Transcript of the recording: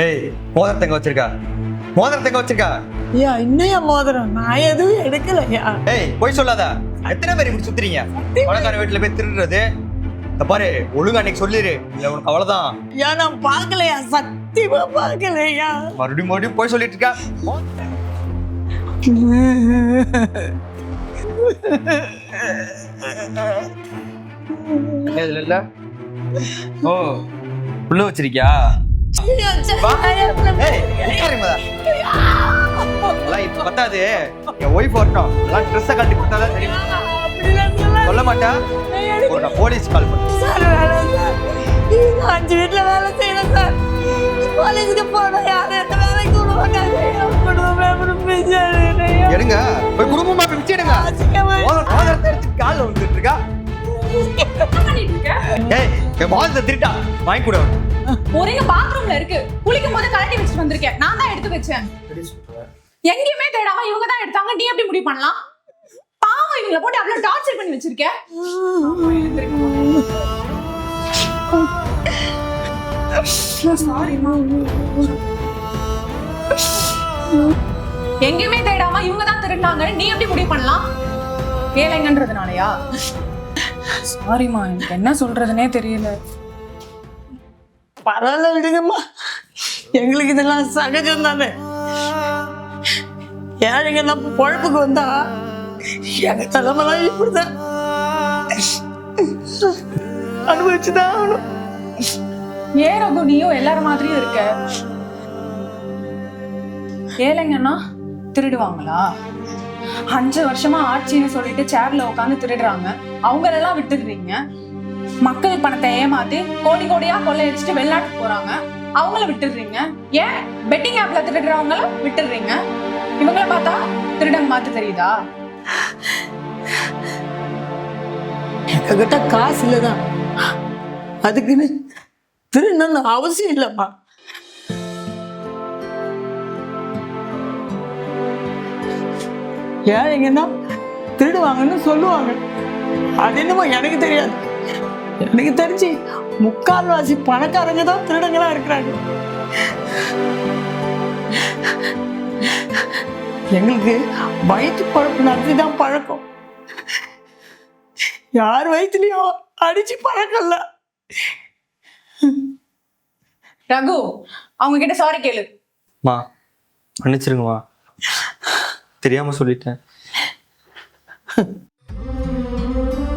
ஏய் மோதிரத்தை எங்க வச்சிருக்கா? மோதிரத்தை எங்க வச்சிருக்கா? ஐயா இன்னையா மோதிரம்? நான் எதுவும் எடுக்கலையா. ஏய் போய் சொல்லாத. எத்தனை பேர் இப்படி சுத்துறீங்க? பணக்கார வீட்டுல போய் திருடுறது. இந்த பாரு ஒழுங்கா அன்னைக்கு சொல்லிரு, இல்ல உனக்கு அவ்வளவுதான். ஐயா நான் பார்க்கலையா, சத்தியமா பார்க்கலையா. மறுபடியும் போய் சொல்லிட்டு இருக்கா. இல்ல ஓ உள்ள வச்சிருக்கியா? ஐயா, வா. ஐயா, ஏய் உட்காரு மதா. எல்லாம் இப்ப பத்தாது. என் ஒய்ஃப் வரட்டும். எல்லாம் ட்ரெஸ்ஸை கழட்டி கொடுத்தாதான் தெரியும். அப்படிலாம் சொல்லாத. சொல்ல மாட்டா? ஒரு நான் போலீஸ் கால் பண்ணேன். சார் வேணாம் சார். நான் 5 வீட்டுல வேலை செய்யணும் சார். போலீஸ்க்கு போனோம், யாரும் எந்த வேலைக்கு விடுவாங்க. குடும்பமே அப்புறம் பேசாது. எடுங்க போய் குடும்பமா போய் பிச்சை எடுங்க. மோதிரத்தை எடுத்து காலில் வந்துட்டு இருக்கா. ஏய் என் மோதிரத்தை திருட்டா வாங்கி கொடு. ஒரே பாத்ரூம்ல இருக்கு, குளிக்கும் போது கழட்டி வச்சுட்டு வந்திருக்கேன். நான் தான் எடுத்து வச்சேன். எங்கேயுமே தேடாம இவங்க தான் எடுத்தாங்க. நீ எப்படி முடிவு பண்ணலாம்? பாவம், இவங்கள போட்டு அவ்வளவு டார்ச்சர் பண்ணி வச்சிருக்கேன். எங்கேயுமே தேடாம இவங்க தான் திருடினாங்க. நீ எப்படி முடிவு பண்ணலாம்? ஏழைங்கன்றதுனாலயா? சாரிமா, எனக்கு என்ன சொல்றதுனே தெரியல. பரவாயில்ல விடுங்கம்மா, எங்களுக்கு இதெல்லாம் சகஜம் தானே. ஏழைங்கெல்லாம் பொழப்புக்கு வந்தா எங்க தலைமைலாம் இப்படிதான் அனுபவிச்சுதான் ஆகணும். ஏன் ரகு, நீயும் எல்லாரும் மாதிரியும் இருக்க? ஏழைங்கன்னா திருடுவாங்களா? 5 வருஷமா ஆட்சின்னு சொல்லிட்டு சேர்ல உட்காந்து திருடுறாங்க. அவங்களெல்லாம் விட்டுடுறீங்க. மக்கள் பணத்தை ஏமாத்தி கோடி கோடியா கொள்ளையடிச்சுட்டு வெளிநாட்டுக்கு போறாங்க. அவங்கள விட்டுடுறீங்க. ஏன் பெட்டிங் ஆப்ல திருடுறவங்கள விட்டுடுறீங்க? இவங்கள பார்த்தா திருடங்க மாத்து தெரியுதா? எங்ககிட்ட காசு இல்லதான், அதுக்குன்னு திருடணும்னு அவசியம் இல்லைம்மா. ஏழைங்கன்னா திருடுவாங்கன்னு சொல்லுவாங்க. அது என்னமோ எனக்கு தெரியாது. எனக்கு தெரிஞ்சு முக்கால்வாசி பணக்காரங்க தான் திருடங்களா இருக்கிறாங்க. எங்களுக்கு வயிற்று பழப்பு நடத்தி தான் பழக்கம். யார் வயிற்றுலயும் அடிச்சு பழக்கம்ல. ரகு, அவங்க கிட்ட சாரி கேளு. மா மன்னிச்சிருங்கம்மா, தெரியாம சொல்லிட்டேன்.